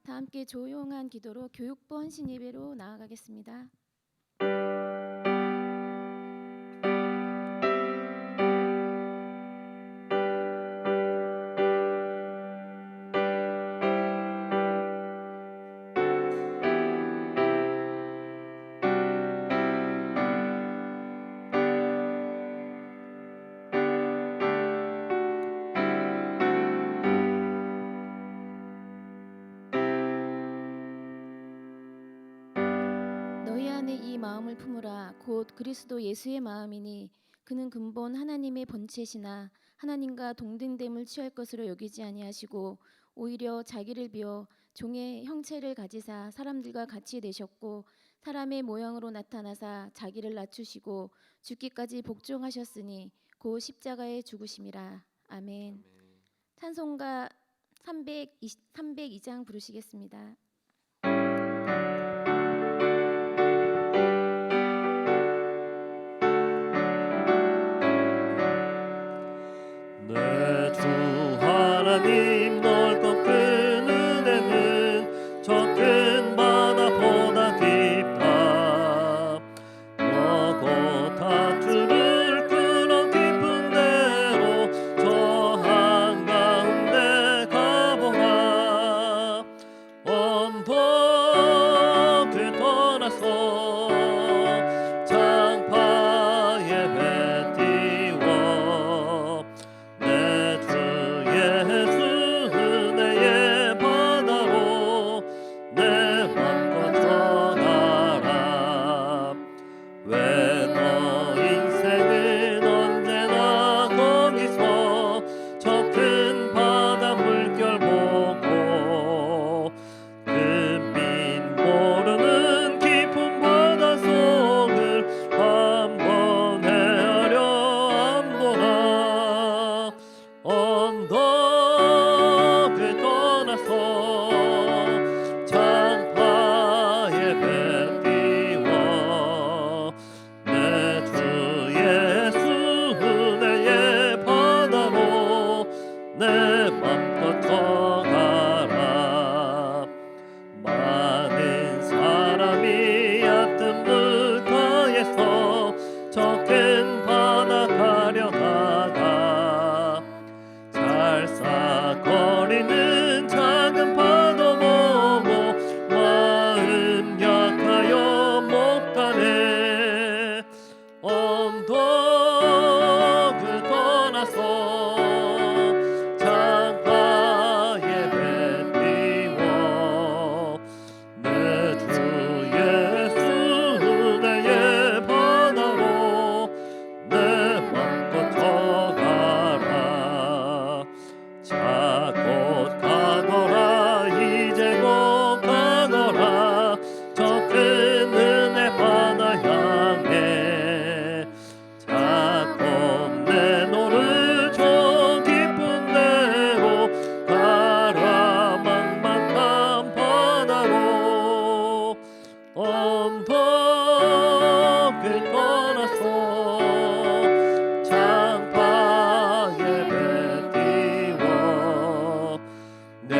다 함께 조용한 기도로 교육부 헌신 예배로 나아가겠습니다. 너희 안에 이 마음을 품으라. 곧 그리스도 예수의 마음이니 그는 근본 하나님의 본체시나 하나님과 동등됨을 취할 것으로 여기지 아니하시고 오히려 자기를 비워 종의 형체를 가지사 사람들과 같이 되셨고 사람의 모양으로 나타나사 자기를 낮추시고 죽기까지 복종하셨으니 곧 십자가에 죽으심이라. 아멘. 찬송가 302장 부르시겠습니다. 내 주 하나님 넓고 큰 은혜는 저 큰 바다보다 깊다. 너고 다투를 그런 깊은 데로 저 한가운데 가보라. 언덕을 떠나서 장파에 배 띄워 내 주 예수 은혜의 바다로 내 맘껏 떠나라. 왜 너 인생은 언제나 거기서 저 큰 바다 물결 보고 끝빛 모르는 깊은 바다 속을 한번 헤아려 안 보나. 언덕을 떠나서 장파에 배 띄워 내 주 예수 은혜의 바다로 내 맘껏 떠가라. 많은 사람이 얕은 물가에서 저 큰 바다 가려다가 찰싹거리는 작은 파도 보고 마음 약하여 못 가네. 언덕을 떠나서 장파에 배 띄워 내 주 예수 은혜의 바다로 내 맘껏 떠가라. 자 곧 가거라. 이제 곧 가거라. 저 큰 은혜 바다 향해 자곧 내 노를 저 깊은 데로 가라. 망망한 바다로 언덕을 떠나서 장파에 배 띄워 내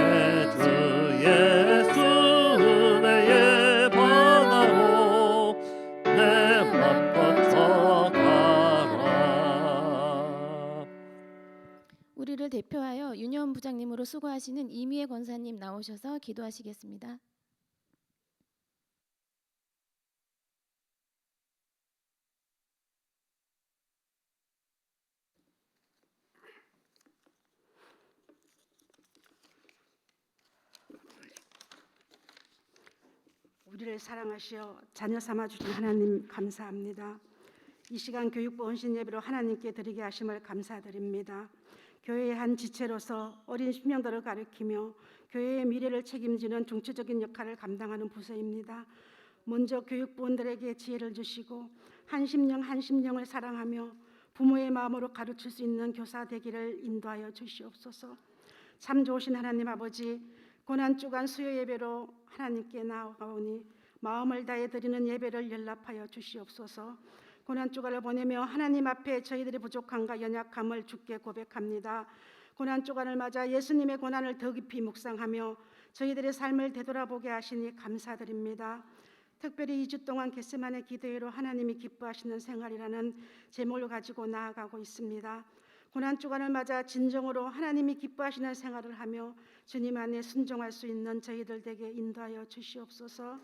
주 예수 은혜의 바다로 내 맘껏 떠가라. 우리를 대표하여 윤여원 부장님으로 수고하시는 이미애 권사님 나오셔서 기도하시겠습니다. 우리를 사랑하시어 자녀 삼아주신 하나님 감사합니다. 이 시간 교육부 헌신 예배로 하나님께 드리게 하심을 감사드립니다. 교회의 한 지체로서 어린 신명들을 가르치며 교회의 미래를 책임지는 중추적인 역할을 감당하는 부서입니다. 먼저 교육부원들에게 지혜를 주시고 한 심령을 사랑하며 부모의 마음으로 가르칠 수 있는 교사 되기를 인도하여 주시옵소서. 참 좋으신 하나님 아버지, 고난주간 수요 예배로 하나님께 나아가오니 마음을 다해 드리는 예배를 연락하여 주시옵소서. 고난주간을 보내며 하나님 앞에 저희들의 부족함과 연약함을 주께 고백합니다. 고난주간을 맞아 예수님의 고난을 더 깊이 묵상하며 저희들의 삶을 되돌아보게 하시니 감사드립니다. 특별히 2주 동안 겟세마네 기도회로 하나님이 기뻐하시는 생활이라는 제목을 가지고 나아가고 있습니다. 고난 주간을 맞아 진정으로 하나님이 기뻐하시는 생활을 하며 주님 안에 순종할 수 있는 저희들 에게 인도하여 주시옵소서.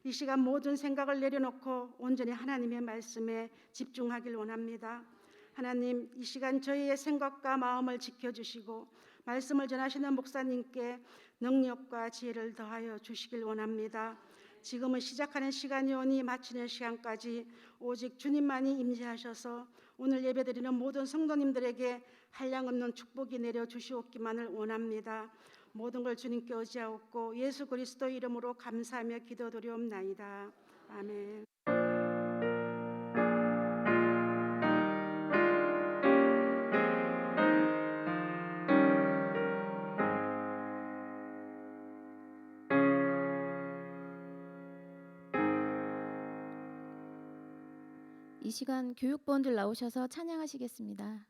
이 시간 모든 생각을 내려놓고 온전히 하나님의 말씀에 집중하길 원합니다. 하나님, 이 시간 저희의 생각과 마음을 지켜주시고 말씀을 전하시는 목사님께 능력과 지혜를 더하여 주시길 원합니다. 지금은 시작하는 시간이 오니 마치는 시간까지 오직 주님만이 임재하셔서 오늘 예배드리는 모든 성도님들에게 한량없는 축복이 내려 주시옵기만을 원합니다. 모든 걸 주님께 의지하옵고 예수 그리스도 이름으로 감사하며 기도드리옵나이다. 아멘. 이 시간 교육부원들 나오셔서 찬양하시겠습니다.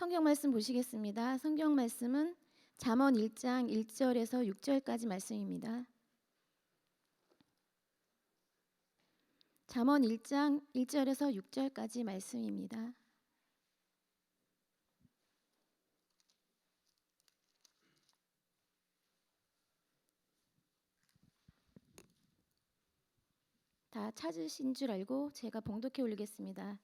성경 말씀 보시겠습니다. 성경 말씀은 잠언 1장 1절에서 6절까지 말씀입니다. 잠언 1장 1절에서 6절까지 말씀입니다. 다 찾으신 줄 알고 제가 봉독해 올리겠습니다.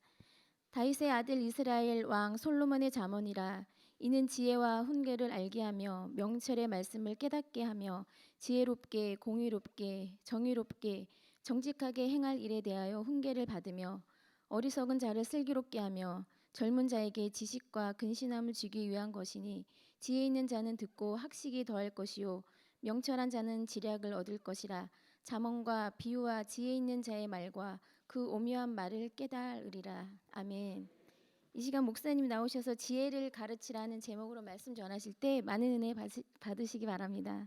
다윗의 아들 이스라엘 왕 솔로몬의 잠언이라. 이는 지혜와 훈계를 알게 하며 명철의 말씀을 깨닫게 하며 지혜롭게 공의롭게 정의롭게 정직하게 행할 일에 대하여 훈계를 받으며 어리석은 자를 슬기롭게 하며 젊은 자에게 지식과 근신함을 주기 위한 것이니 지혜 있는 자는 듣고 학식이 더할 것이요 명철한 자는 지략을 얻을 것이라. 잠언과 비유와 지혜 있는 자의 말과 그 오묘한 말을 깨달으리라. 아멘. 이 시간 목사님 나오셔서 지혜를 가르치라는 제목으로 말씀 전하실 때 많은 은혜 받으시기 바랍니다.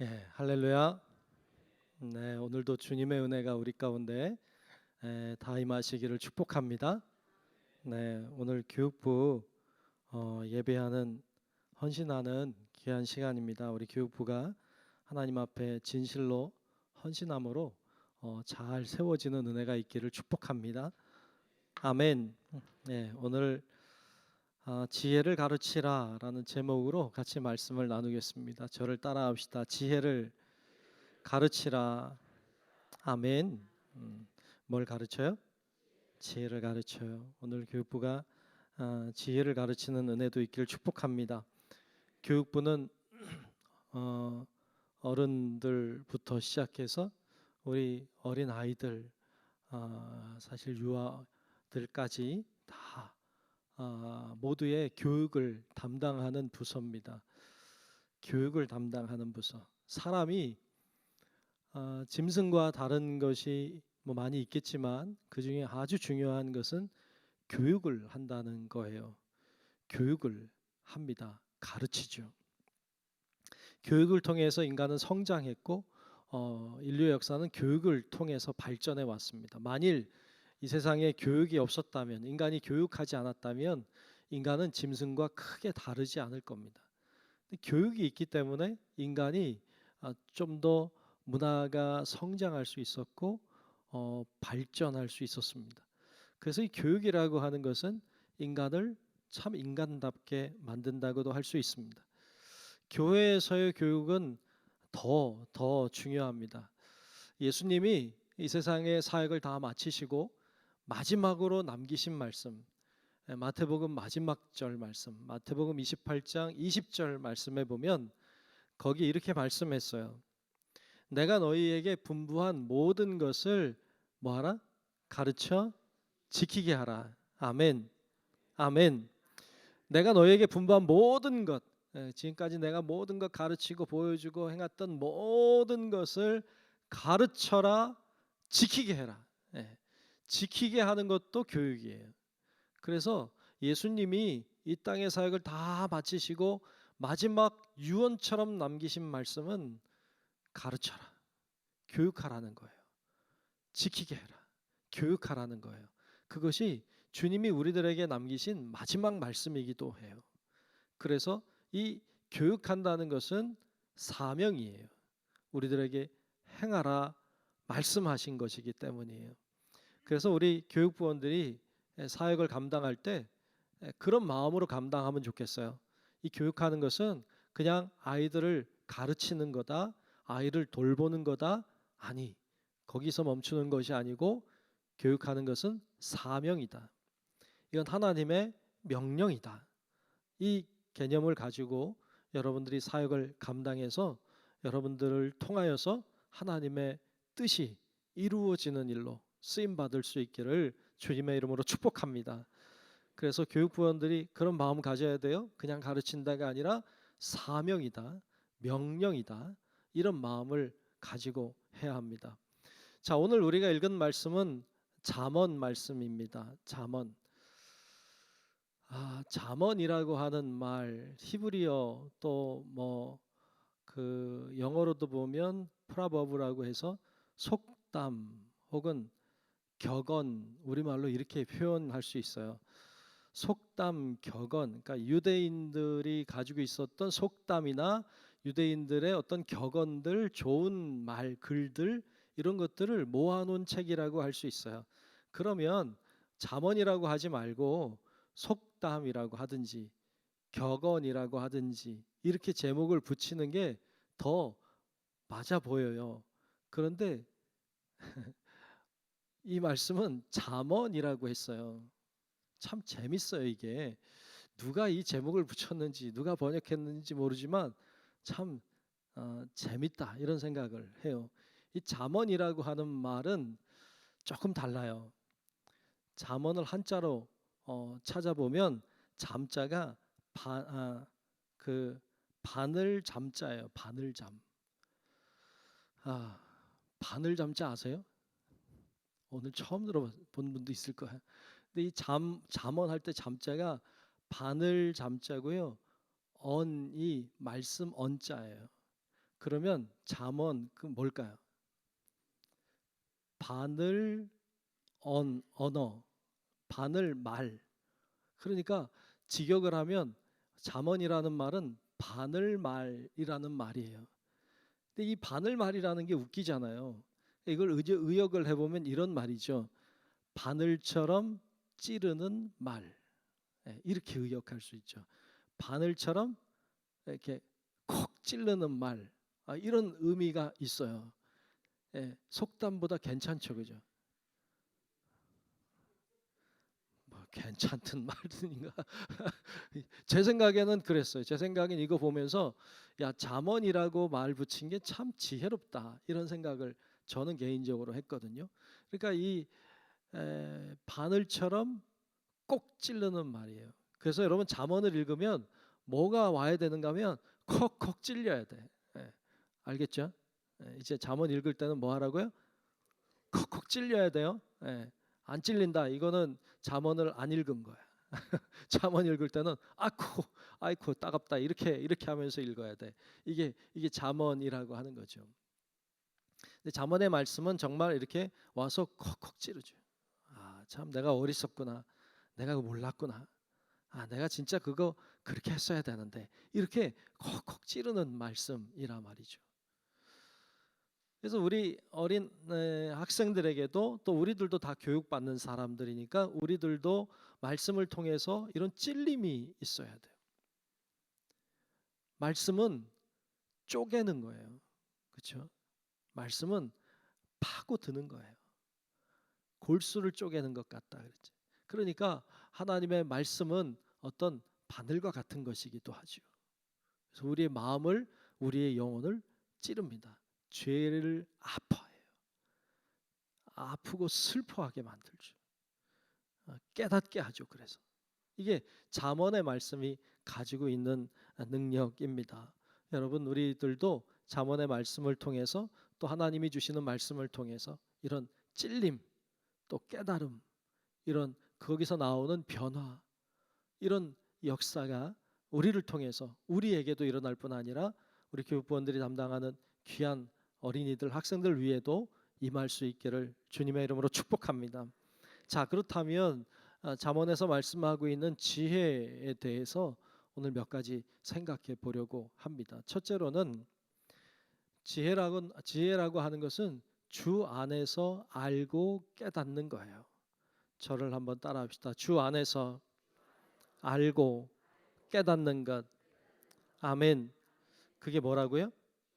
예, 할렐루야. 네, 오늘도 주님의 은혜가 우리 가운데 다 임하시기를 축복합니다. 네, 오늘 교육부 예배하는 헌신하는 귀한 시간입니다. 우리 교육부가 하나님 앞에 진실로 헌신함으로 잘 세워지는 은혜가 있기를 축복합니다. 아멘. 네, 오늘 지혜를 가르치라라는 제목으로 같이 말씀을 나누겠습니다. 저를 따라합시다. 지혜를 가르치라. 아멘. 뭘 가르쳐요? 지혜를 가르쳐요. 오늘 교육부가 지혜를 가르치는 은혜도 있기를 축복합니다. 교육부는 어른들부터 시작해서 우리 어린 아이들, 사실 유아들까지 다 모두의 교육을 담당하는 부서입니다. 교육을 담당하는 부서. 사람이 짐승과 다른 것이 뭐 많이 있겠지만 그 중에 아주 중요한 것은 교육을 한다는 거예요. 교육을 합니다. 가르치죠. 교육을 통해서 인간은 성장했고 인류 역사는 교육을 통해서 발전해 왔습니다. 만일 이 세상에 교육이 없었다면, 인간이 교육하지 않았다면 인간은 짐승과 크게 다르지 않을 겁니다. 교육이 있기 때문에 인간이 좀 더 문화가 성장할 수 있었고 발전할 수 있었습니다. 그래서 이 교육이라고 하는 것은 인간을 참 인간답게 만든다고도 할 수 있습니다. 교회에서의 교육은 더 중요합니다. 예수님이 이 세상의 사역을 다 마치시고 마지막으로 남기신 말씀, 마태복음 마지막 절 말씀, 마태복음 28장 20절 말씀에 보면 거기 이렇게 말씀했어요. 내가 너희에게 분부한 모든 것을 뭐하라? 가르쳐 지키게 하라. 아멘. 아멘. 내가 너희에게 분부한 모든 것, 지금까지 내가 모든 것 가르치고 보여주고 행했던 모든 것을 가르쳐라, 지키게 해라. 지키게 하는 것도 교육이에요. 그래서 예수님이 이 땅의 사역을 다 마치시고 마지막 유언처럼 남기신 말씀은 가르쳐라, 교육하라는 거예요. 지키게 해라, 교육하라는 거예요. 그것이 주님이 우리들에게 남기신 마지막 말씀이기도 해요. 그래서 이 교육한다는 것은 사명이에요. 우리들에게 행하라 말씀하신 것이기 때문이에요. 그래서 우리 교육부원들이 사역을 감당할 때 그런 마음으로 감당하면 좋겠어요. 이 교육하는 것은 그냥 아이들을 가르치는 거다, 아이를 돌보는 거다, 아니, 거기서 멈추는 것이 아니고 교육하는 것은 사명이다. 이건 하나님의 명령이다. 이 개념을 가지고 여러분들이 사역을 감당해서 여러분들을 통하여서 하나님의 뜻이 이루어지는 일로 쓰임 받을 수 있기를 주님의 이름으로 축복합니다. 그래서 교육부원들이 그런 마음 가져야 돼요. 그냥 가르친다가 아니라 사명이다, 명령이다, 이런 마음을 가지고 해야 합니다. 자, 오늘 우리가 읽은 말씀은 잠언 말씀입니다. 잠언. 잠언이라고 하는 말, 히브리어 또 뭐 그 영어로도 보면 프라버브라고 해서 속담 혹은 격언, 우리말로 이렇게 표현할 수 있어요. 속담, 격언, 그러니까 유대인들이 가지고 있었던 속담이나 유대인들의 어떤 격언들, 좋은 말, 글들, 이런 것들을 모아놓은 책이라고 할 수 있어요. 그러면 잠언이라고 하지 말고 속담이라고 하든지 격언이라고 하든지 이렇게 제목을 붙이는 게 더 맞아 보여요. 그런데 이 말씀은 잠언이라고 했어요. 참 재밌어요. 이게 누가 이 제목을 붙였는지 누가 번역했는지 모르지만 참 재밌다 이런 생각을 해요. 이 잠언이라고 하는 말은 조금 달라요. 잠언을 한자로 찾아보면 잠자가 그 바늘 잠자예요. 바늘 잠. 바늘 잠자 아세요? 오늘 처음 들어본 분도 있을 거예요. 근데 이 잠언 할 때 잠자가 바늘 잠자고요. 언이 말씀 언자예요. 그러면 잠언 그 뭘까요? 바늘 언어, 바늘 말. 그러니까 직역을 하면 잠언이라는 말은 바늘 말이라는 말이에요. 근데 이 바늘 말이라는 게 웃기잖아요. 이걸 의역을 해보면 이런 말이죠. 바늘처럼 찌르는 말. 이렇게 의역할 수 있죠. 바늘처럼 이렇게 콕 찌르는 말. 이런 의미가 있어요. 속담보다 괜찮죠, 그죠? 뭐 괜찮든 말든인가. 제 생각에는 그랬어요. 제 생각엔 이거 보면서 야 잠언이라고 말 붙인 게 참 지혜롭다 이런 생각을 저는 개인적으로 했거든요. 그러니까 이 바늘처럼 꼭 찌르는 말이에요. 그래서 여러분 잠언을 읽으면 뭐가 와야 되는가 하면 콕콕 찔려야 돼. 알겠죠? 이제 잠언 읽을 때는 뭐 하라고요? 콕콕 찔려야 돼요. 안 찔린다. 이거는 잠언을 안 읽은 거야. 잠언 읽을 때는 아이고 따갑다 이렇게 하면서 읽어야 돼. 이게 잠언이라고 하는 거죠. 근데 잠언의 말씀은 정말 이렇게 와서 콕콕 찌르죠. 참 내가 어리석구나. 내가 그거 몰랐구나. 내가 진짜 그거 그렇게 했어야 되는데 이렇게 콕콕 찌르는 말씀이라 말이죠. 그래서 우리 어린 학생들에게도 또 우리들도 다 교육받는 사람들이니까 우리들도 말씀을 통해서 이런 찔림이 있어야 돼요. 말씀은 쪼개는 거예요. 그렇죠? 말씀은 파고 드는 거예요. 골수를 쪼개는 것 같다 그랬죠. 그러니까 하나님의 말씀은 어떤 바늘과 같은 것이기도 하죠. 그래서 우리의 마음을 우리의 영혼을 찌릅니다. 죄를 아파해요. 아프고 슬퍼하게 만들죠. 깨닫게 하죠. 그래서 이게 잠언의 말씀이 가지고 있는 능력입니다. 여러분 우리들도 잠언의 말씀을 통해서 또 하나님이 주시는 말씀을 통해서 이런 찔림 또 깨달음 이런 거기서 나오는 변화 이런 역사가 우리를 통해서 우리에게도 일어날 뿐 아니라 우리 교육부원들이 담당하는 귀한 어린이들 학생들 위에도 임할 수 있기를 주님의 이름으로 축복합니다. 자 그렇다면 잠언에서 말씀하고 있는 지혜에 대해서 오늘 몇 가지 생각해 보려고 합니다. 첫째로는 지혜라고 하는 것은 주 안에서 알고 깨닫는 거예요. 저를 한번 따라합시다. 주 안에서 알고 깨닫는 것. 아멘. 그게 뭐라고요?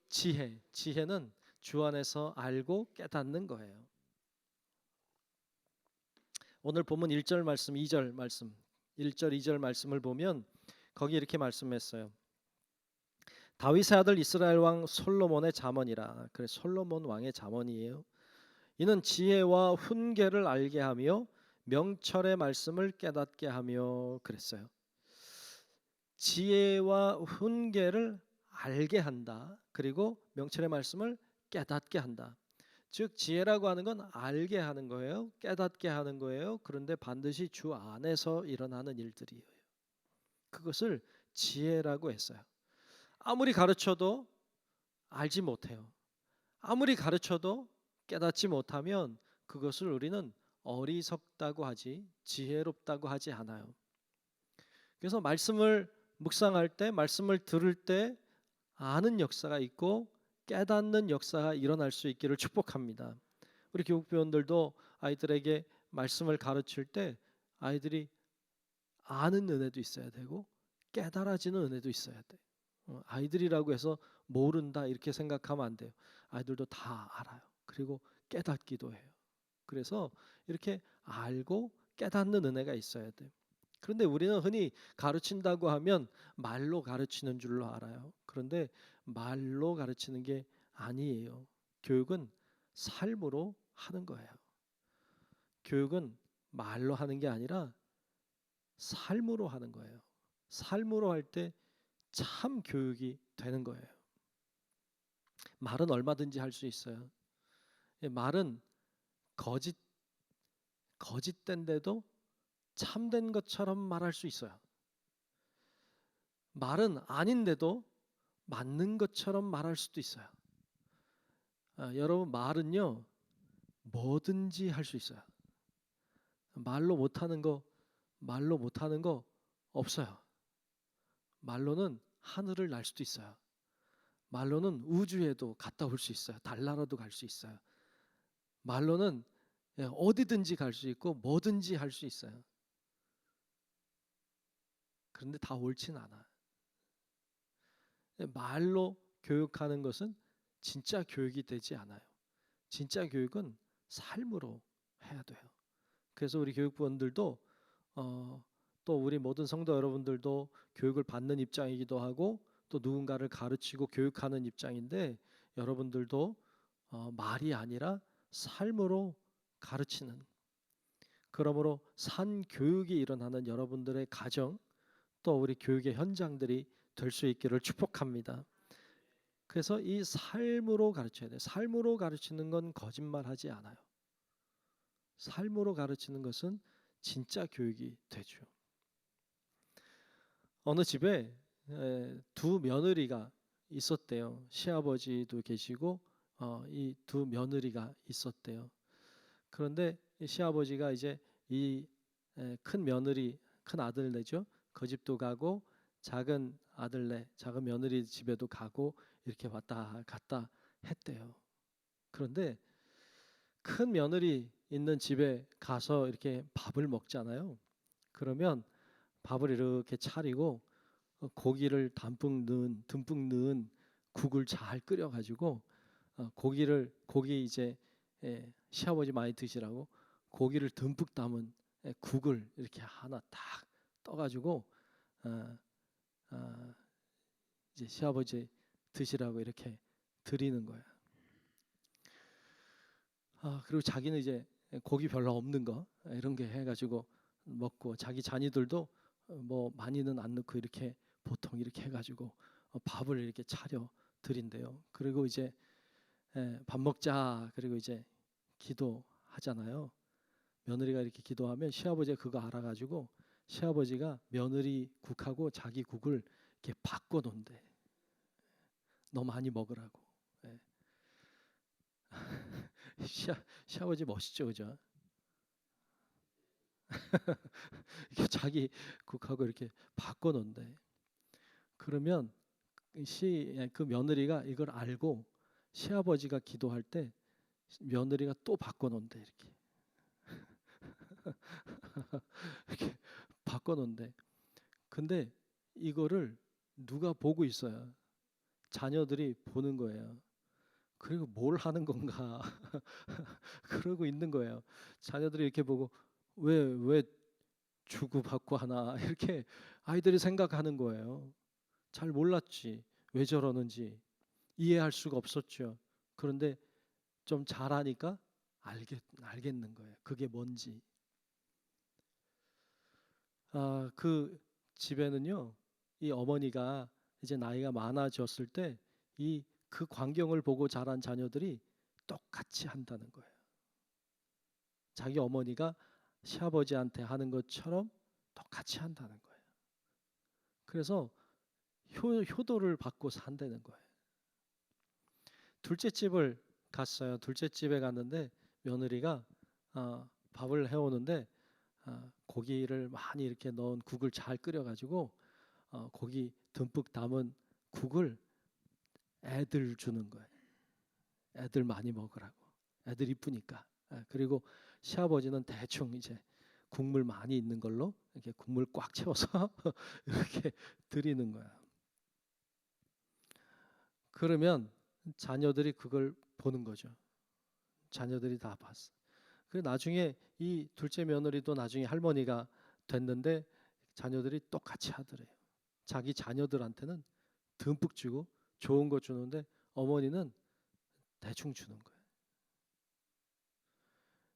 지혜. 지혜는 주 안에서 알고 깨닫는 거예요. 오늘 본문 1절 말씀, 2절 말씀, 1절, 2절 말씀을 보면 거기 이렇게 말씀했어요. 다윗의 아들 이스라엘 왕 솔로몬의 잠언이라. 그래 솔로몬 왕의 잠언이에요. 이는 지혜와 훈계를 알게 하며 명철의 말씀을 깨닫게 하며 그랬어요. 지혜와 훈계를 알게 한다. 그리고 명철의 말씀을 깨닫게 한다. 즉 지혜라고 하는 건 알게 하는 거예요. 깨닫게 하는 거예요. 그런데 반드시 주 안에서 일어나는 일들이에요. 그것을 지혜라고 했어요. 아무리 가르쳐도 알지 못해요. 아무리 가르쳐도 깨닫지 못하면 그것을 우리는 어리석다고 하지 지혜롭다고 하지 않아요. 그래서 말씀을 묵상할 때 말씀을 들을 때 아는 역사가 있고 깨닫는 역사가 일어날 수 있기를 축복합니다. 우리 교육배원들도 아이들에게 말씀을 가르칠 때 아이들이 아는 은혜도 있어야 되고 깨달아지는 은혜도 있어야 돼. 아이들이라고 해서 모른다 이렇게 생각하면 안 돼요. 아이들도 다 알아요. 그리고 깨닫기도 해요. 그래서 이렇게 알고 깨닫는 은혜가 있어야 돼요. 그런데 우리는 흔히 가르친다고 하면 말로 가르치는 줄로 알아요. 그런데 말로 가르치는 게 아니에요. 교육은 삶으로 하는 거예요. 교육은 말로 하는 게 아니라 삶으로 하는 거예요. 삶으로 할 때 참 교육이 되는 거예요. 말은 얼마든지 할 수 있어요. 말은 거짓된데도 참된 것처럼 말할 수 있어요. 말은 아닌데도 맞는 것처럼 말할 수도 있어요. 여러분, 말은요 뭐든지 할 수 있어요. 말로 못하는 거 없어요. 말로는 하늘을 날 수도 있어요. 말로는 우주에도 갔다 올 수 있어요. 달나라도 갈 수 있어요. 말로는 어디든지 갈 수 있고 뭐든지 할 수 있어요. 그런데 다 옳진 않아요. 말로 교육하는 것은 진짜 교육이 되지 않아요. 진짜 교육은 삶으로 해야 돼요. 그래서 우리 교육부원들도 또 우리 모든 성도 여러분들도 교육을 받는 입장이기도 하고 또 누군가를 가르치고 교육하는 입장인데 여러분들도 말이 아니라 삶으로 가르치는, 그러므로 산 교육이 일어나는 여러분들의 가정 또 우리 교육의 현장들이 될 수 있기를 축복합니다. 그래서 이 삶으로 가르쳐야 돼요. 삶으로 가르치는 건 거짓말하지 않아요. 삶으로 가르치는 것은 진짜 교육이 되죠. 어느 집에 두 며느리가 있었대요. 시아버지도 계시고 이 두 며느리가 있었대요. 그런데 이 시아버지가 이제 이 큰 며느리, 큰 아들네죠. 그 집도 가고 작은 아들네, 작은 며느리 집에도 가고 이렇게 왔다 갔다 했대요. 그런데 큰 며느리 있는 집에 가서 이렇게 밥을 먹잖아요. 그러면 밥을 이렇게 차리고 고기를 듬뿍 넣은 국을 잘 끓여가지고 고기 이제 시아버지 많이 드시라고 고기를 듬뿍 담은 국을 이렇게 하나 딱 떠가지고 이제 시아버지 드시라고 이렇게 드리는 거야. 그리고 자기는 이제 고기 별로 없는 거 이런 게 해가지고 먹고 자기 자녀들도 뭐 많이는 안 넣고 이렇게 보통 이렇게 해가지고 밥을 이렇게 차려 드린대요. 그리고 이제 밥 먹자 그리고 이제 기도하잖아요. 며느리가 이렇게 기도하면 시아버지가 그거 알아가지고 시아버지가 며느리 국하고 자기 국을 이렇게 바꿔 놓는데 너 많이 먹으라고. 시아버지 멋있죠, 그죠? 이렇게 자기 국하고 이렇게 바꿔 놓는데 그러면 그 며느리가 이걸 알고 시아버지가 기도할 때 며느리가 또 바꿔 놓는데 이렇게 이렇게 바꿔 놓는데 근데 이거를 누가 보고 있어요? 자녀들이 보는 거예요. 그리고 뭘 하는 건가 그러고 있는 거예요. 자녀들이 이렇게 보고 왜 주고받고 하나 이렇게 아이들이 생각하는 거예요. 잘 몰랐지. 왜 저러는지 이해할 수가 없었죠. 그런데 좀 잘하니까 알겠는 거예요. 그게 뭔지. 그 집에는요. 이 어머니가 이제 나이가 많아졌을 때 그 광경을 보고 자란 자녀들이 똑같이 한다는 거예요. 자기 어머니가 시아버지한테 하는 것처럼 똑같이 한다는 거예요. 그래서 효도를 받고 산다는 거예요. 둘째 집을 갔어요. 둘째 집에 갔는데 며느리가 밥을 해오는데 고기를 많이 이렇게 넣은 국을 잘 끓여가지고 고기 듬뿍 담은 국을 애들 주는 거예요. 애들 많이 먹으라고. 애들 이쁘니까. 그리고 시아버지는 대충 이제 국물 많이 있는 걸로 이렇게 국물 꽉 채워서 이렇게 드리는 거야. 그러면 자녀들이 그걸 보는 거죠. 자녀들이 다 봤어. 그리고 나중에 이 둘째 며느리도 나중에 할머니가 됐는데 자녀들이 똑같이 하더래요. 자기 자녀들한테는 듬뿍 주고 좋은 거 주는데 어머니는 대충 주는 거예요.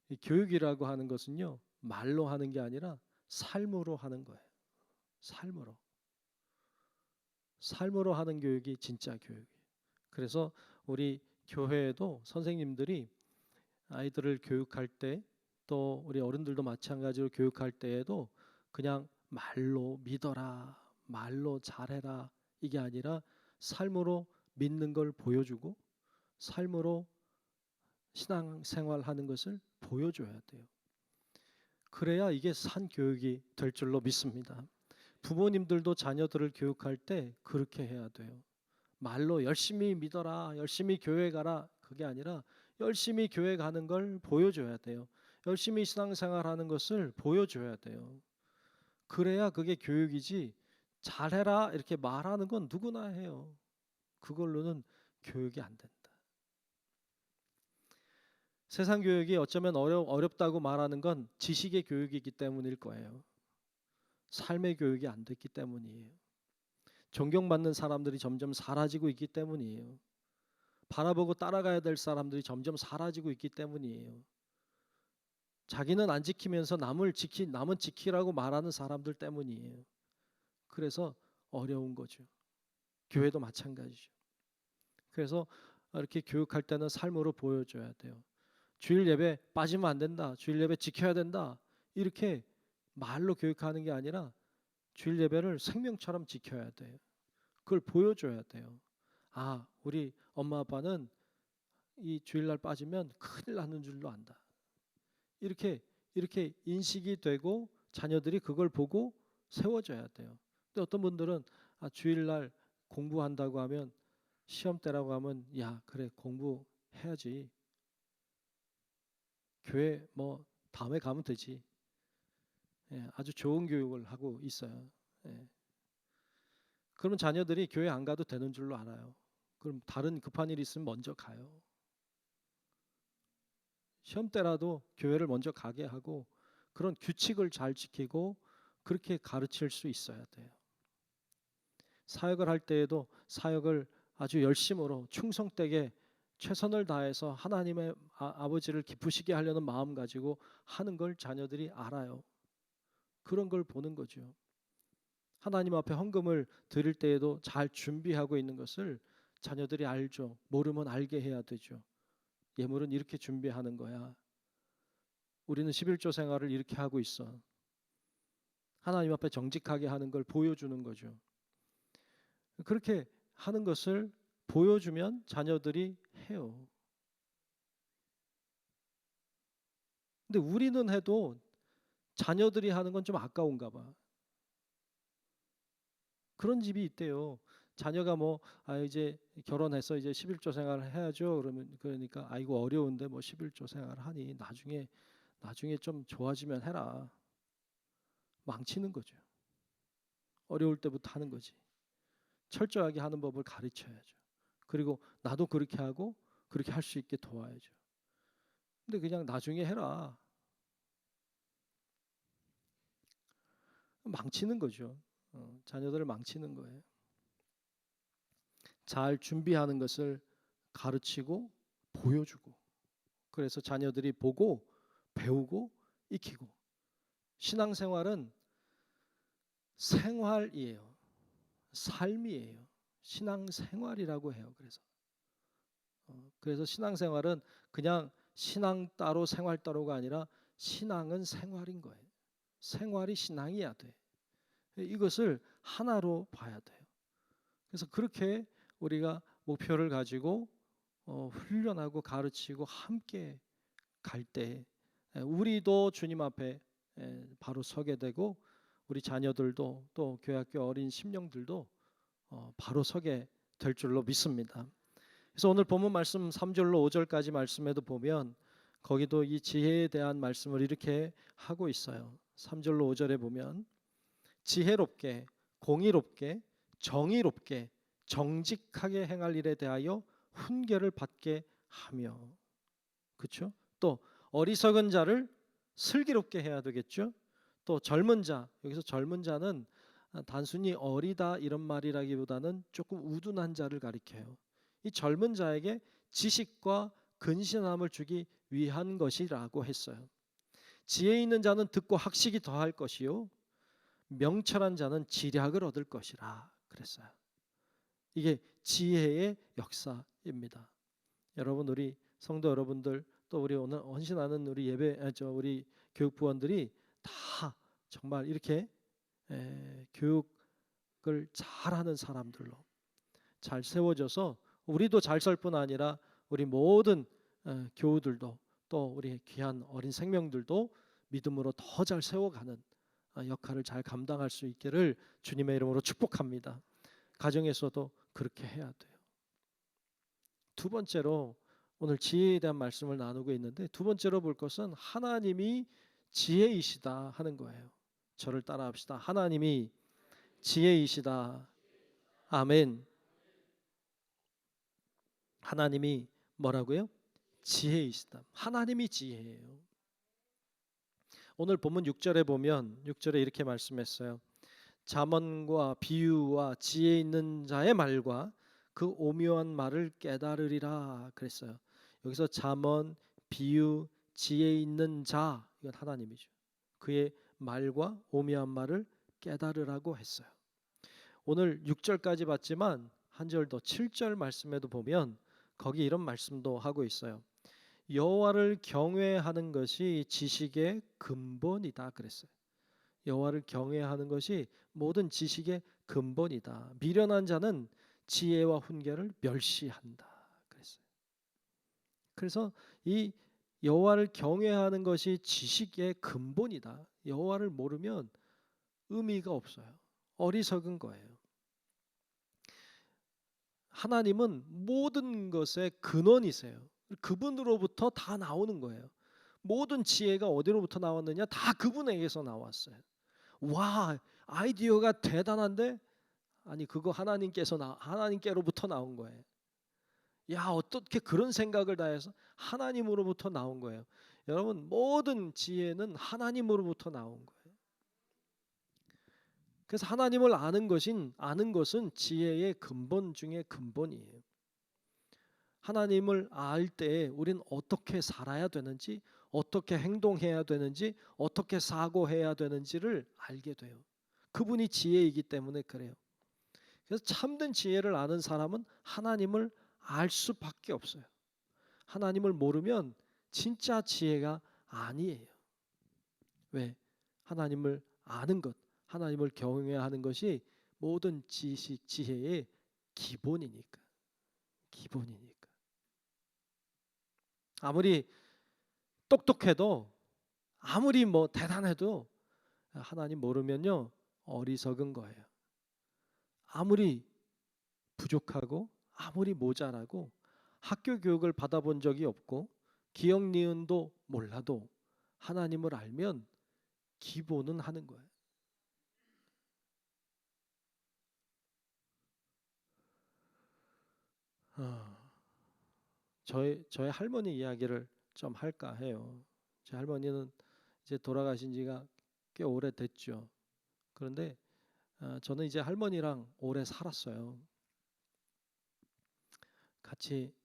이 교육이라고 하는 것은요, 말로 하는 게 아니라 삶으로 하는 거예요. 삶으로 하는 교육이 진짜 교육이에요. 그래서 우리 교회에도 선생님들이 아이들을 교육할 때, 또 우리 어른들도 마찬가지로 교육할 때에도 그냥 말로 믿어라, 말로 잘해라, 이게 아니라 삶으로 믿는 걸 보여주고 삶으로 신앙생활하는 것을 보여줘야 돼요. 그래야 이게 산 교육이 될 줄로 믿습니다. 부모님들도 자녀들을 교육할 때 그렇게 해야 돼요. 말로 열심히 믿어라, 열심히 교회 가라, 그게 아니라 열심히 교회 가는 걸 보여줘야 돼요. 열심히 신앙생활하는 것을 보여줘야 돼요. 그래야 그게 교육이지, 잘해라 이렇게 말하는 건 누구나 해요. 그걸로는 교육이 안 된다. 세상 교육이 어쩌면 어렵다고 말하는 건 지식의 교육이기 때문일 거예요. 삶의 교육이 안 됐기 때문이에요. 존경받는 사람들이 점점 사라지고 있기 때문이에요. 바라보고 따라가야 될 사람들이 점점 사라지고 있기 때문이에요. 자기는 안 지키면서 남은 지키라고 말하는 사람들 때문이에요. 그래서 어려운 거죠. 교회도 마찬가지죠. 그래서 이렇게 교육할 때는 삶으로 보여줘야 돼요. 주일 예배 빠지면 안 된다, 주일 예배 지켜야 된다, 이렇게 말로 교육하는 게 아니라 주일 예배를 생명처럼 지켜야 돼요. 그걸 보여줘야 돼요. 아, 우리 엄마 아빠는 이 주일날 빠지면 큰일 나는 줄로 안다. 이렇게 인식이 되고 자녀들이 그걸 보고 세워져야 돼요. 근데 어떤 분들은 주일날 공부한다고 하면, 시험 때라고 하면 야 그래 공부해야지, 교회 뭐 다음에 가면 되지. 아주 좋은 교육을 하고 있어요. 그러면 자녀들이 교회 안 가도 되는 줄로 알아요. 그럼 다른 급한 일 있으면 먼저 가요. 시험 때라도 교회를 먼저 가게 하고 그런 규칙을 잘 지키고 그렇게 가르칠 수 있어야 돼요. 사역을 할 때에도 사역을 아주 열심으로 충성되게 최선을 다해서 하나님의 아버지를 기쁘시게 하려는 마음 가지고 하는 걸 자녀들이 알아요. 그런 걸 보는 거죠. 하나님 앞에 헌금을 드릴 때에도 잘 준비하고 있는 것을 자녀들이 알죠. 모르면 알게 해야 되죠. 예물은 이렇게 준비하는 거야. 우리는 11조 생활을 이렇게 하고 있어. 하나님 앞에 정직하게 하는 걸 보여주는 거죠. 그렇게 하는 것을 보여주면 자녀들이 해요. 근데 우리는 해도 자녀들이 하는 건 좀 아까운가 봐. 그런 집이 있대요. 자녀가 이제 결혼해서 이제 11조 생활을 해야죠. 그러니까 아이고 어려운데 11조 생활을 하니 나중에 좀 좋아지면 해라. 망치는 거죠. 어려울 때부터 하는 거지. 철저하게 하는 법을 가르쳐야죠. 그리고 나도 그렇게 하고 그렇게 할 수 있게 도와야죠. 근데 그냥 나중에 해라. 망치는 거죠. 자녀들을 망치는 거예요. 잘 준비하는 것을 가르치고 보여주고, 그래서 자녀들이 보고 배우고 익히고. 신앙생활은 생활이에요. 삶이에요. 신앙생활이라고 해요. 그래서 신앙생활은 그냥 신앙 따로 생활 따로가 아니라 신앙은 생활인 거예요. 생활이 신앙이어야 돼. 이것을 하나로 봐야 돼요. 그래서 그렇게 우리가 목표를 가지고 훈련하고 가르치고 함께 갈 때 우리도 주님 앞에 바로 서게 되고, 우리 자녀들도 또 교회학교 어린 심령들도 바로 서게 될 줄로 믿습니다. 그래서 오늘 본문 말씀 3절로 5절까지 말씀에도 보면 거기도 이 지혜에 대한 말씀을 이렇게 하고 있어요. 3절로 5절에 보면 지혜롭게, 공의롭게, 정의롭게, 정직하게 행할 일에 대하여 훈계를 받게 하며, 그렇죠? 또 어리석은 자를 슬기롭게 해야 되겠죠. 또 젊은 자, 여기서 젊은 자는 단순히 어리다 이런 말이라기보다는 조금 우둔한 자를 가리켜요. 이 젊은 자에게 지식과 근신함을 주기 위한 것이라고 했어요. 지혜 있는 자는 듣고 학식이 더할 것이요 명철한 자는 지략을 얻을 것이라 그랬어요. 이게 지혜의 역사입니다. 여러분, 우리 성도 여러분들, 또 우리 오늘 헌신하는 우리 우리 교육부원들이 다 정말 이렇게 교육을 잘하는 사람들로 잘 세워져서 우리도 잘 설 뿐 아니라 우리 모든 교우들도 또 우리 귀한 어린 생명들도 믿음으로 더 잘 세워가는 역할을 잘 감당할 수 있기를 주님의 이름으로 축복합니다. 가정에서도 그렇게 해야 돼요. 두 번째로 오늘 지혜에 대한 말씀을 나누고 있는데, 두 번째로 볼 것은 하나님이 지혜이시다 하는 거예요. 저를 따라합시다. 하나님이 지혜이시다. 아멘. 하나님이 뭐라고요? 지혜이시다. 하나님이 지혜예요. 오늘 본문 6절에 보면 6절에 이렇게 말씀했어요. 잠언과 비유와 지혜 있는 자의 말과 그 오묘한 말을 깨달으리라 그랬어요. 여기서 잠언, 비유, 지혜 있는 자, 이건 하나님이죠. 그의 말과 오묘한 말을 깨달으라고 했어요. 오늘 6절까지 봤지만 한 절 더 7절 말씀에도 보면 거기 이런 말씀도 하고 있어요. 여호와를 경외하는 것이 지식의 근본이다 그랬어요. 여호와를 경외하는 것이 모든 지식의 근본이다. 미련한 자는 지혜와 훈계를 멸시한다 그랬어요. 그래서 이 여호와를 경외하는 것이 지식의 근본이다. 여호와를 모르면 의미가 없어요. 어리석은 거예요. 하나님은 모든 것의 근원이세요. 그분으로부터 다 나오는 거예요. 모든 지혜가 어디로부터 나왔느냐? 다 그분에게서 나왔어요. 와, 아이디어가 대단한데? 아니, 그거 하나님께로부터 나온 거예요. 야, 어떻게 그런 생각을 다 해서? 하나님으로부터 나온 거예요. 여러분, 모든 지혜는 하나님으로부터 나온 거예요. 그래서 하나님을 아는 것은 지혜의 근본 중에 근본이에요. 하나님을 알 때 우리는 어떻게 살아야 되는지, 어떻게 행동해야 되는지, 어떻게 사고해야 되는지를 알게 돼요. 그분이 지혜이기 때문에 그래요. 그래서 참된 지혜를 아는 사람은 하나님을 알 수밖에 없어요. 하나님을 모르면 진짜 지혜가 아니에요. 왜? 하나님을 아는 것, 하나님을 경외하는 것이 모든 지식, 지혜의 기본이니까. 기본이니까. 아무리 똑똑해도, 아무리 뭐 대단해도 하나님 모르면요 어리석은 거예요. 아무리 부족하고 아무리 모자라고 학교 교육을 받아본 적이 없고 기억 니은도 몰라도 하나님을 알면 기본은 하는 거예요. 저의 할머니 이야기를 좀 할까 해요. 제 할머니는 이제 돌아가신 지가 꽤 오래됐죠. 그런데 저는 이제 할머니랑 오래 살았어요. 같이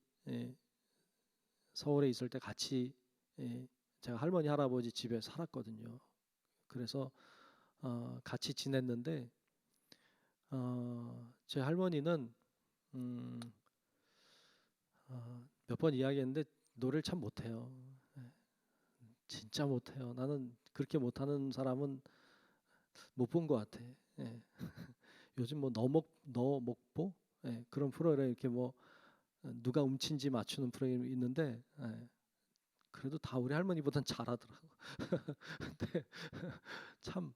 서울에 있을 때 같이 제가 할머니 할아버지 집에 살았거든요. 그래서 같이 지냈는데 제 할머니는 몇 번 이야기했는데 노래를 참 못해요. 진짜 못해요. 나는 그렇게 못하는 사람은 못 본 것 같아. 요즘 뭐 너 먹보 그런 프로그램 이렇게 뭐 누가 음치인지 맞추는 프로그램이 있는데 그래도 다 우리 할머니보단 잘하더라고. 근데 참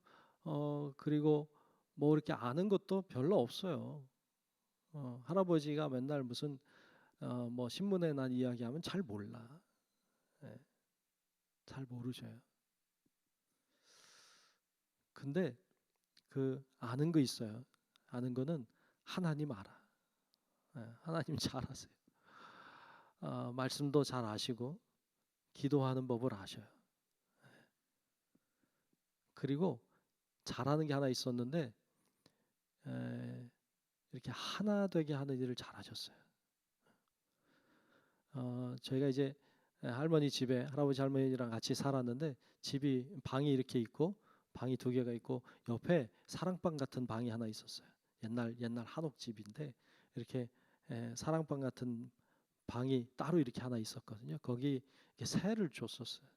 그리고 뭐 이렇게 아는 것도 별로 없어요. 할아버지가 맨날 무슨 뭐 신문에 난 이야기하면 잘 몰라. 잘 모르셔요. 근데 그 아는 거 있어요. 아는 거는 하나님 알아. 하나님 잘 아세요. 말씀도 잘 아시고 기도하는 법을 아셔요. 그리고 잘하는 게 하나 있었는데 이렇게 하나 되게 하는 일을 잘하셨어요. 저희가 이제 할머니 집에 할아버지 할머니랑 같이 살았는데 집이 방이 이렇게 있고 방이 두 개가 있고 옆에 사랑방 같은 방이 하나 있었어요. 옛날 한옥집인데 이렇게 사랑방 같은 방이 따로 이렇게 하나 있었거든요. 거기 이렇게 새를 줬었어요.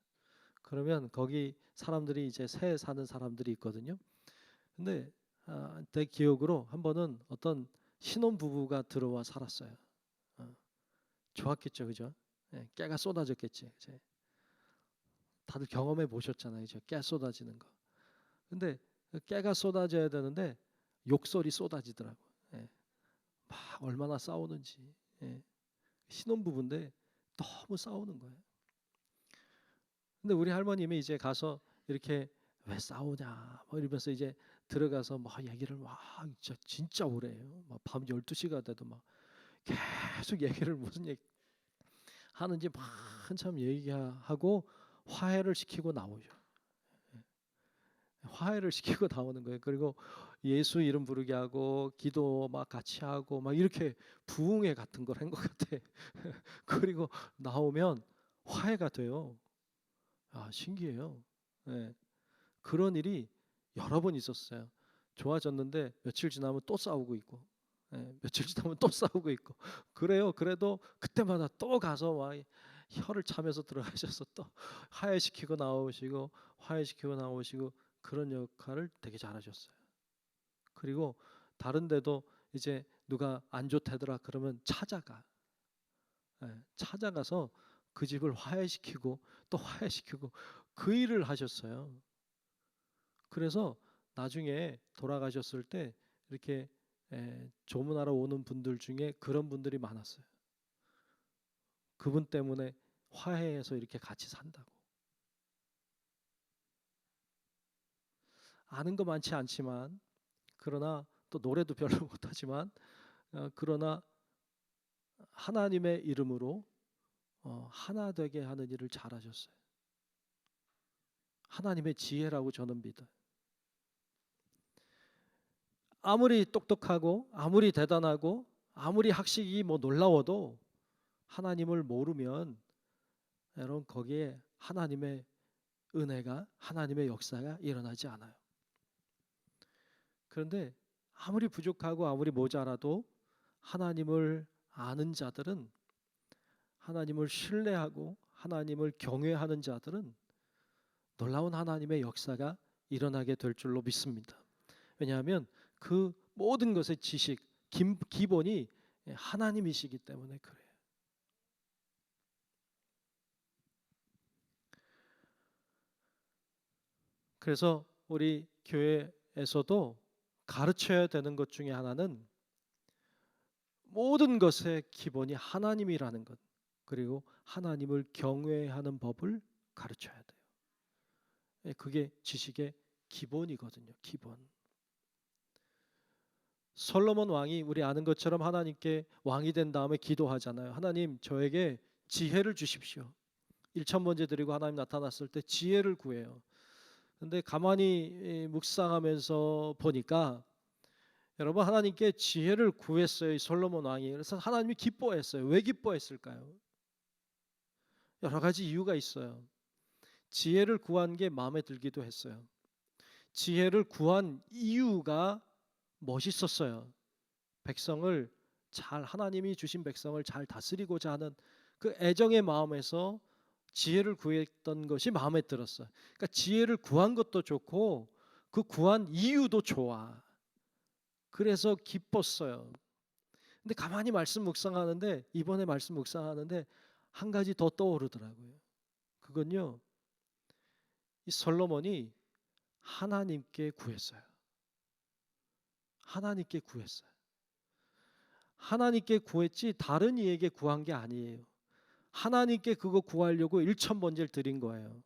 그러면 거기 사람들이 이제 새 사는 사람들이 있거든요. 근데 내 기억으로 한 번은 어떤 신혼 부부가 들어와 살았어요. 좋았겠죠, 그죠? 깨가 쏟아졌겠지. 이제 다들 경험해 보셨잖아요, 저 깨 쏟아지는 거. 근데 그 깨가 쏟아져야 되는데 욕설이 쏟아지더라고. 막 얼마나 싸우는지. 신혼 부부인데 너무 싸우는 거예요. 근데 우리 할머님이 이제 가서 이렇게 왜 싸우냐 뭐 이러면서 이제 들어가서 막 얘기를 막 진짜 오래 해요. 막 밤 12시가 돼도 막 계속 얘기를 무슨 얘기 하는지 막 한참 얘기하고 화해를 시키고 나오죠. 화해를 시키고 나오는 거예요. 그리고 예수 이름 부르게 하고 기도 막 같이 하고 막 이렇게 부흥회 같은 걸 한 것 같아. 그리고 나오면 화해가 돼요. 신기해요. 그런 일이 여러 번 있었어요. 좋아졌는데 며칠 지나면 또 싸우고 있고, 며칠 지나면 또 싸우고 있고. 그래요. 그래도 그때마다 또 가서 막 혀를 차면서 들어가셔서 또 화해시키고 나오시고, 화해시키고 나오시고 그런 역할을 되게 잘하셨어요. 그리고 다른 데도 이제 누가 안 좋다더라 그러면 찾아가서 그 집을 화해시키고 또 화해시키고 그 일을 하셨어요. 그래서 나중에 돌아가셨을 때 이렇게 조문하러 오는 분들 중에 그런 분들이 많았어요. 그분 때문에 화해해서 이렇게 같이 산다고. 아는 거 많지 않지만 그러나 또 노래도 별로 못하지만 그러나 하나님의 이름으로 하나 되게 하는 일을 잘하셨어요. 하나님의 지혜라고 저는 믿어요. 아무리 똑똑하고 아무리 대단하고 아무리 학식이 뭐 놀라워도 하나님을 모르면 여러분 거기에 하나님의 은혜가 하나님의 역사가 일어나지 않아요. 그런데 아무리 부족하고 아무리 모자라도 하나님을 아는 자들은 하나님을 신뢰하고 하나님을 경외하는 자들은 놀라운 하나님의 역사가 일어나게 될 줄로 믿습니다. 왜냐하면 그 모든 것의 지식, 기본이 하나님이시기 때문에 그래요. 그래서 우리 교회에서도 가르쳐야 되는 것 중에 하나는 모든 것의 기본이 하나님이라는 것, 그리고 하나님을 경외하는 법을 가르쳐야 돼요. 그게 지식의 기본이거든요. 기본. 솔로몬 왕이 우리 아는 것처럼 하나님께 왕이 된 다음에 기도하잖아요. 하나님 저에게 지혜를 주십시오. 1,000번째 드리고 하나님 나타났을 때 지혜를 구해요. 근데 가만히 묵상하면서 보니까 여러분 하나님께 지혜를 구했어요. 이 솔로몬 왕이. 그래서 하나님이 기뻐했어요. 왜 기뻐했을까요? 여러 가지 이유가 있어요. 지혜를 구한 게 마음에 들기도 했어요. 지혜를 구한 이유가 멋있었어요. 백성을 하나님이 주신 백성을 잘 다스리고자 하는 그 애정의 마음에서 지혜를 구했던 것이 마음에 들었어요. 그러니까 지혜를 구한 것도 좋고 그 구한 이유도 좋아. 그래서 기뻤어요. 근데 가만히 말씀 묵상하는데 이번에 말씀 묵상하는데 한 가지 더 떠오르더라고요. 그건요. 이 솔로몬이 하나님께 구했어요. 하나님께 구했어요. 하나님께 구했지 다른 이에게 구한 게 아니에요. 하나님께 그거 구하려고 1,000번째를 드린 거예요.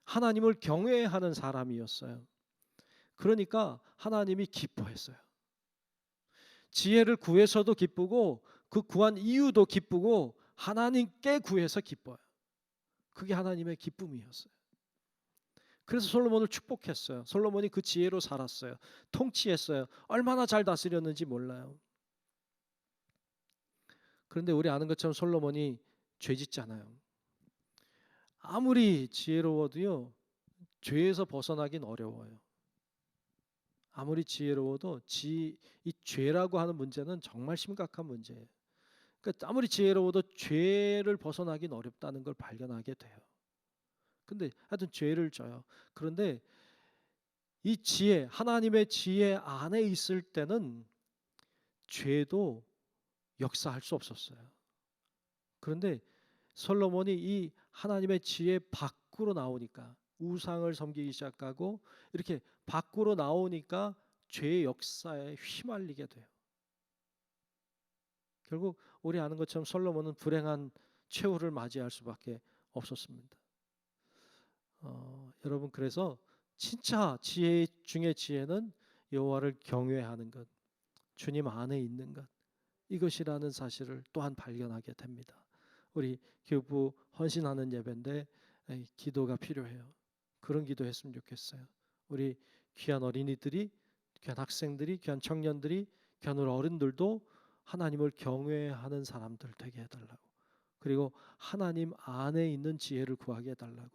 하나님을 경외하는 사람이었어요. 그러니까 하나님이 기뻐했어요. 지혜를 구해서도 기쁘고 그 구한 이유도 기쁘고 하나님께 구해서 기뻐요. 그게 하나님의 기쁨이었어요. 그래서 솔로몬을 축복했어요. 솔로몬이 그 지혜로 살았어요. 통치했어요. 얼마나 잘 다스렸는지 몰라요. 그런데 우리 아는 것처럼 솔로몬이 죄 짓잖아요. 아무리 지혜로워도요, 죄에서 벗어나긴 어려워요. 아무리 지혜로워도 이 죄라고 하는 문제는 정말 심각한 문제예요. 그러니까 아무리 지혜로워도 죄를 벗어나긴 어렵다는 걸 발견하게 돼요. 근데 하여튼 죄를 져요. 그런데 이 지혜, 하나님의 지혜 안에 있을 때는 죄도 역사할 수 없었어요. 그런데 솔로몬이 이 하나님의 지혜 밖으로 나오니까, 우상을 섬기기 시작하고 이렇게 밖으로 나오니까 죄의 역사에 휘말리게 돼요. 결국 우리 아는 것처럼 솔로몬은 불행한 최후를 맞이할 수밖에 없었습니다. 여러분, 그래서 진짜 지혜 중에 지혜는 여호와를 경외하는 것, 주님 안에 있는 것, 이것이라는 사실을 또한 발견하게 됩니다. 우리 교부 헌신하는 예배인데 기도가 필요해요. 그런 기도했으면 좋겠어요. 우리 귀한 어린이들이, 귀한 학생들이, 귀한 청년들이, 귀한 우리 어른들도 하나님을 경외하는 사람들 되게 해달라고, 그리고 하나님 안에 있는 지혜를 구하게 해달라고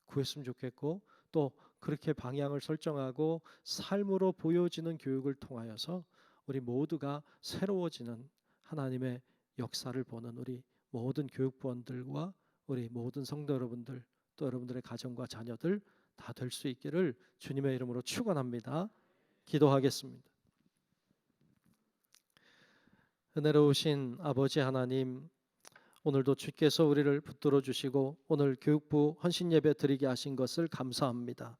구했으면 좋겠고, 또 그렇게 방향을 설정하고 삶으로 보여지는 교육을 통하여서 우리 모두가 새로워지는 하나님의 역사를 보는 우리 모든 교육부원들과 우리 모든 성도 여러분들, 또 여러분들의 가정과 자녀들 다 될 수 있기를 주님의 이름으로 축원합니다. 기도하겠습니다. 은혜로우신 아버지 하나님, 오늘도 주께서 우리를 붙들어 주시고 오늘 교육부 헌신 예배 드리게 하신 것을 감사합니다.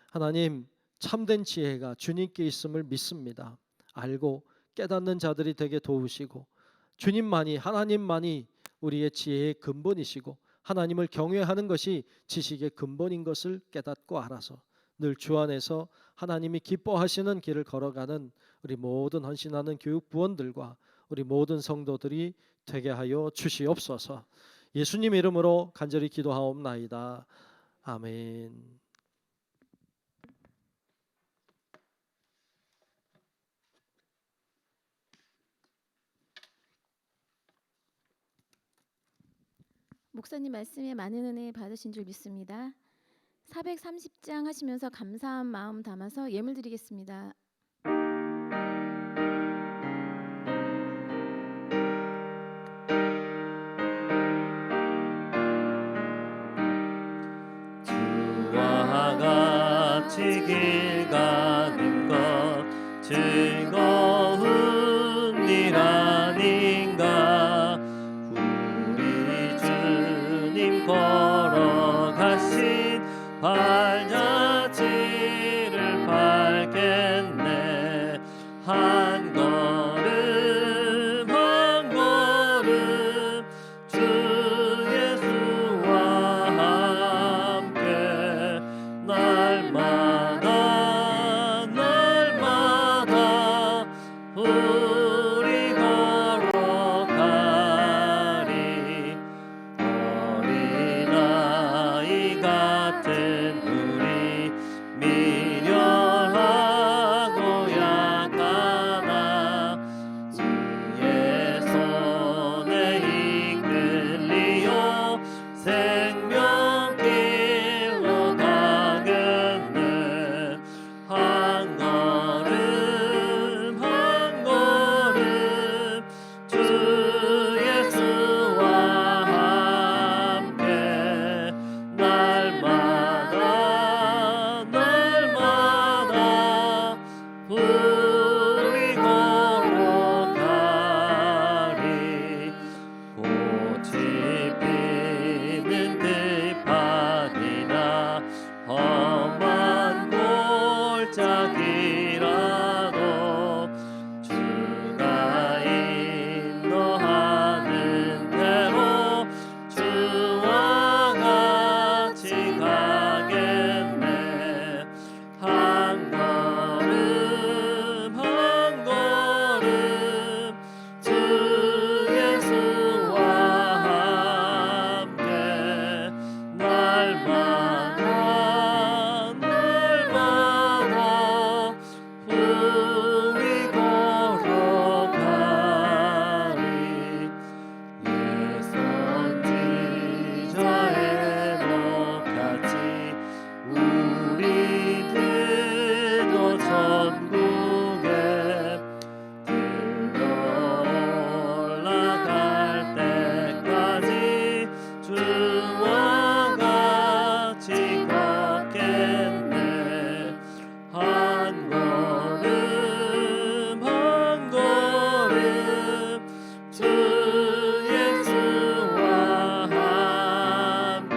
하나님, 참된 지혜가 주님께 있음을 믿습니다. 알고 깨닫는 자들이 되게 도우시고, 주님만이, 하나님만이 우리의 지혜의 근본이시고 하나님을 경외하는 것이 지식의 근본인 것을 깨닫고 알아서 늘 주 안에서 하나님이 기뻐하시는 길을 걸어가는 우리 모든 헌신하는 교육부원들과 우리 모든 성도들이 되게 하여 주시옵소서. 예수님 이름으로 간절히 기도하옵나이다. 아멘. 목사님 말씀에 많은 은혜 받으신 줄 믿습니다. 430장 하시면서 감사한 마음 담아서 예물 드리겠습니다. 주와 같이 길 가는 것 즐거운 일 아닌가. 우리 주님 걸어가신 발자취를 밟겠네. 한 걸음 한 걸음 주 예수와 함께 날마다 날마다 우리 걸어가리. 어린아이 같은 우리 미련하고 약하나 주의 손에 이끌리어 생명길로 가겠네. 한 걸음 한 걸음 주 예수와 함께 날마다 날마다 우리 걸어가리. 꽃이 피는 들판이나 험한 골짜기라도 주가 인도하는 대로 주와 같이 가겠네. 한 걸음 한 걸음 주 예수와 함께 한 걸음 한 걸음 주 예수와 함께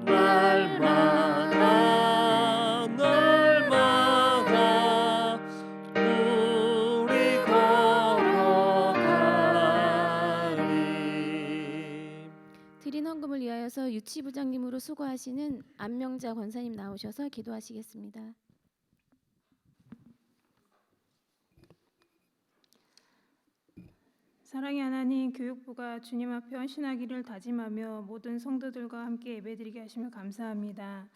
날마다 날마다 우리 걸어가리. 드린 헌금을 위하여서 유치부장님으로 수고하시는 안명자 권사님 나오셔서 기도하시겠습니다. 사랑의 하나님, 교육부가 주님 앞에 헌신하기를 다짐하며 모든 성도들과 함께 예배드리게 하시며 감사합니다.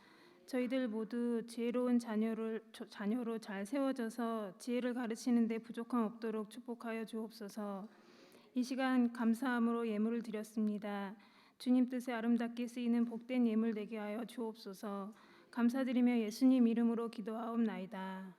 저희들 모두 지혜로운 자녀로 잘 세워져서 지혜를 가르치는 데 부족함 없도록 축복하여 주옵소서. 이 시간 감사함으로 예물을 드렸습니다. 주님 뜻에 아름답게 쓰이는 복된 예물 되게 하여 주옵소서. 감사드리며 예수님 이름으로 기도하옵나이다.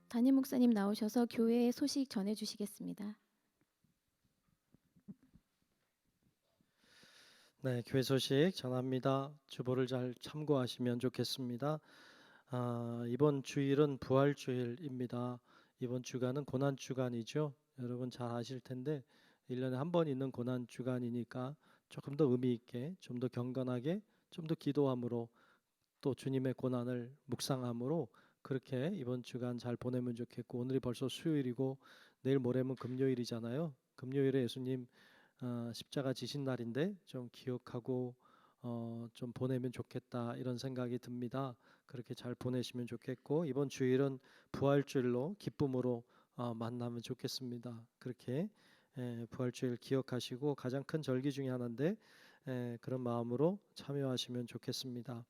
담임 목사님 나오셔서 교회의 소식 전해 주시겠습니다. 네, 교회 소식 전합니다. 주보를 잘 참고하시면 좋겠습니다. 이번 주일은 부활주일입니다. 이번 주간은 고난주간이죠. 여러분 잘 아실 텐데 1년에 한 번 있는 고난주간이니까 조금 더 의미 있게, 좀 더 경건하게, 좀 더 기도함으로 또 주님의 고난을 묵상함으로 그렇게 이번 주간 잘 보내면 좋겠고, 오늘이 벌써 수요일이고 내일 모레면 금요일이잖아요. 금요일에 예수님 십자가 지신 날인데 좀 기억하고 좀 보내면 좋겠다 이런 생각이 듭니다. 그렇게 잘 보내시면 좋겠고, 이번 주일은 부활주일로 기쁨으로 만나면 좋겠습니다. 그렇게 부활주일 기억하시고 가장 큰 절기 중에 하나인데 그런 마음으로 참여하시면 좋겠습니다.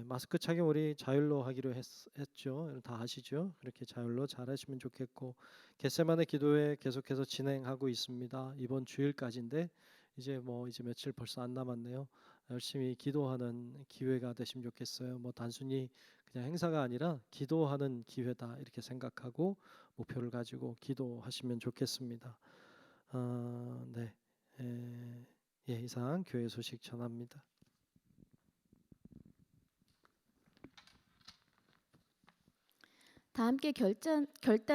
마스크 착용 우리 자율로 하기로 했죠. 다 아시죠? 그렇게 자율로 잘 하시면 좋겠고, 겟세마네 기도회 계속해서 진행하고 있습니다. 이번 주일까지인데 이제 며칠 벌써 안 남았네요. 열심히 기도하는 기회가 되시면 좋겠어요. 단순히 그냥 행사가 아니라 기도하는 기회다 이렇게 생각하고 목표를 가지고 기도하시면 좋겠습니다. 네, 이상 교회 소식 전합니다. 다 함께 결단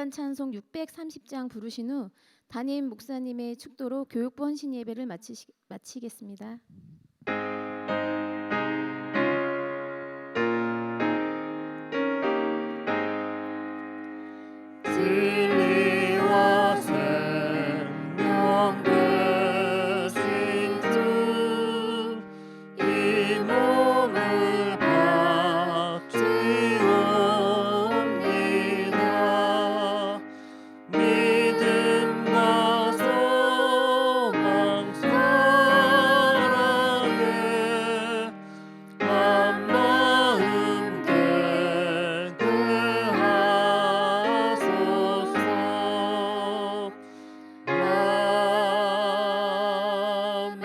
찬송 630장 부르신 후 담임 목사님의 축도로 교육부 헌신 예배를 마치겠습니다. 진리와 생명 되신 주, 이 몸을 바치옵니다. 믿음과 소망 사랑에 한 마음 되게 하소서. 아멘.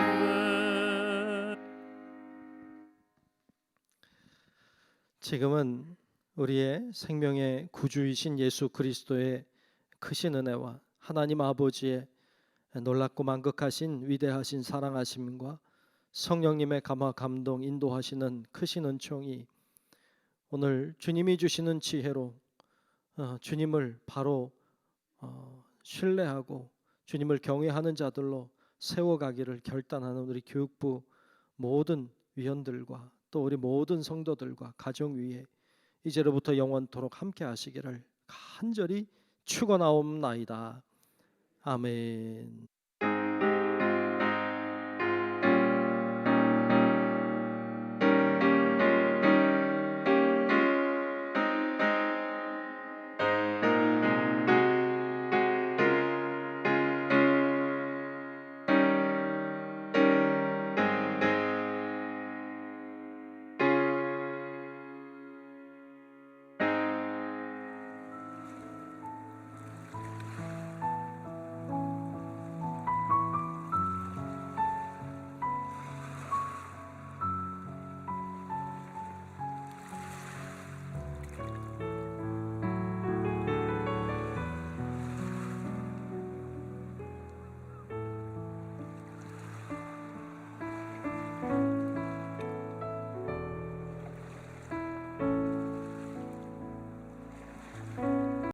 지금은 우리의 생명의 구주이신 예수 그리스도의 크신 은혜와 하나님 아버지의 놀랍고 만극하신 위대하신 사랑하심과 성령님의 감화 감동 인도하시는 크신 은총이 오늘 주님이 주시는 지혜로 주님을 바로 신뢰하고 주님을 경외하는 자들로 세워가기를 결단하는 우리 교육부 모든 위원들과 또 우리 모든 성도들과 가정 위에 이제로부터 영원토록 함께 하시기를 간절히 축원하옵나이다. 아멘.